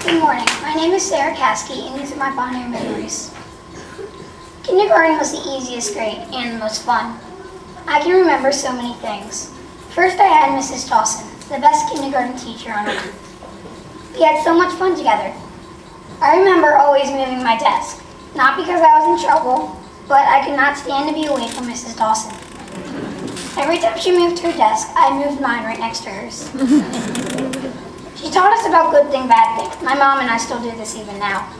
Good morning. My name is Sara, Kaskey, and these are my Bon Air memories. Kindergarten was the easiest grade and the most fun. I can remember so many things. First, I had Mrs. Dawson, the best kindergarten teacher on earth. We had so much fun together. I remember always moving my desk, not because I was in trouble, but I could not stand to be away from Mrs. Dawson. Every time she moved her desk, I moved mine right next to hers. She taught us about good thing, bad thing. My mom and I still do this even now.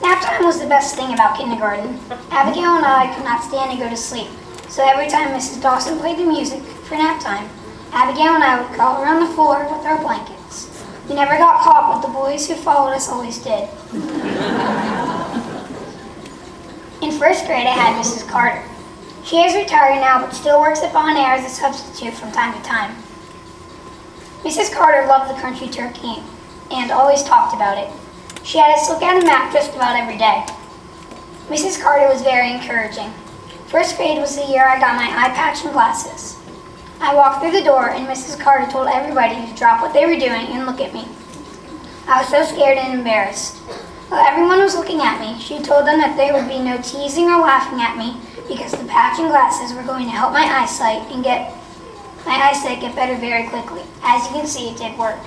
Nap time was the best thing about kindergarten. Abigail and I could not stand to go to sleep, so every time Mrs. Dawson played the music for nap time, Abigail and I would crawl around the floor with our blankets. We never got caught, but the boys who followed us always did. In first grade, I had Mrs. Carter. She is retired now, but still works at Bon Air as a substitute from time to time. Mrs. Carter loved the country turkey and always talked about it. She had us look at a map just about every day. Mrs. Carter was very encouraging. First grade was the year I got my eye patch and glasses. I walked through the door and Mrs. Carter told everybody to drop what they were doing and look at me. I was so scared and embarrassed. While everyone was looking at me, she told them that there would be no teasing or laughing at me because the patch and glasses were going to help my eyesight get better very quickly. As you can see, it did work.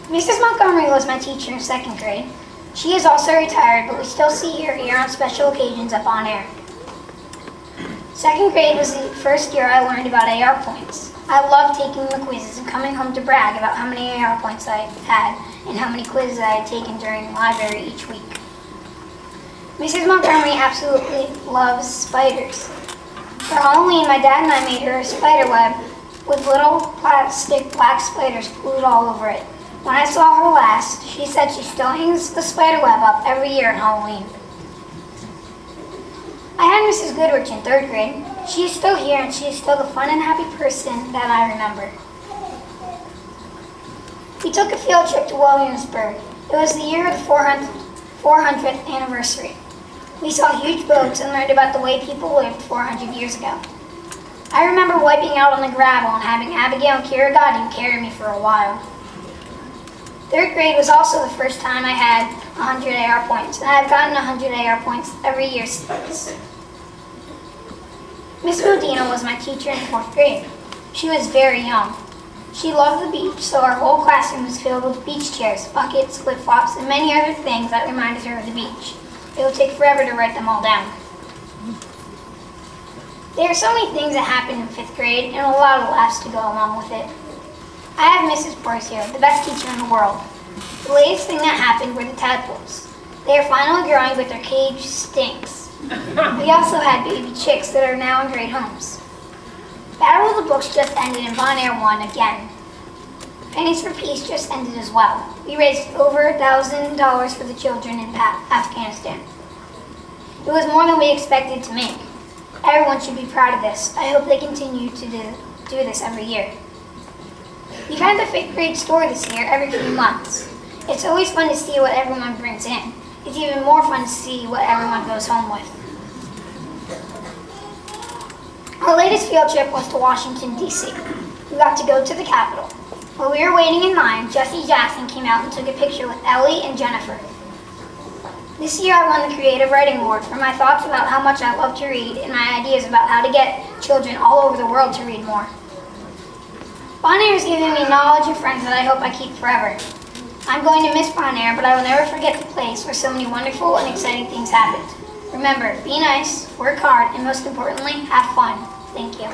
Mrs. Montgomery was my teacher in second grade. She is also retired, but we still see her here on special occasions at Bon Air. Second grade was the first year I learned about AR points. I loved taking the quizzes and coming home to brag about how many AR points I had and how many quizzes I had taken during the library each week. Mrs. Montgomery absolutely loves spiders. For Halloween, my dad and I made her a spider web with little plastic black spiders glued all over it. When I saw her last, she said she still hangs the spider web up every year on Halloween. I had Mrs. Goodrich in third grade. She is still here and she is still the fun and happy person that I remember. We took a field trip to Williamsburg. It was the year of the 400th anniversary. We saw huge boats and learned about the way people lived 400 years ago. I remember wiping out on the gravel and having Abigail and Kira Godin carry me for a while. Third grade was also the first time I had 100 AR points, and I've gotten 100 AR points every year since. Miss Modena was my teacher in fourth grade. She was very young. She loved the beach, so our whole classroom was filled with beach chairs, buckets, flip-flops, and many other things that reminded her of the beach. It would take forever to write them all down. There are so many things that happened in fifth grade, and a lot of laughs to go along with it. I have Mrs. Porcio, the best teacher in the world. The latest thing that happened were the tadpoles. They are finally growing, but their cage stinks. We also had baby chicks that are now in great homes. Battle of the Books just ended and Bon Air won again. Pennies for Peace just ended as well. We raised over $1,000 for the children in Afghanistan. It was more than we expected to make. Everyone should be proud of this. I hope they continue to do this every year. We've had the fifth grade store this year every few months. It's always fun to see what everyone brings in. It's even more fun to see what everyone goes home with. Our latest field trip was to Washington, D.C. We got to go to the Capitol. While we were waiting in line, Jesse Jackson came out and took a picture with Ellie and Jennifer. This year I won the Creative Writing Award for my thoughts about how much I love to read and my ideas about how to get children all over the world to read more. Bon Air has given me knowledge and friends that I hope I keep forever. I'm going to miss Bon Air, but I will never forget the place where so many wonderful and exciting things happened. Remember, be nice, work hard, and most importantly, have fun. Thank you.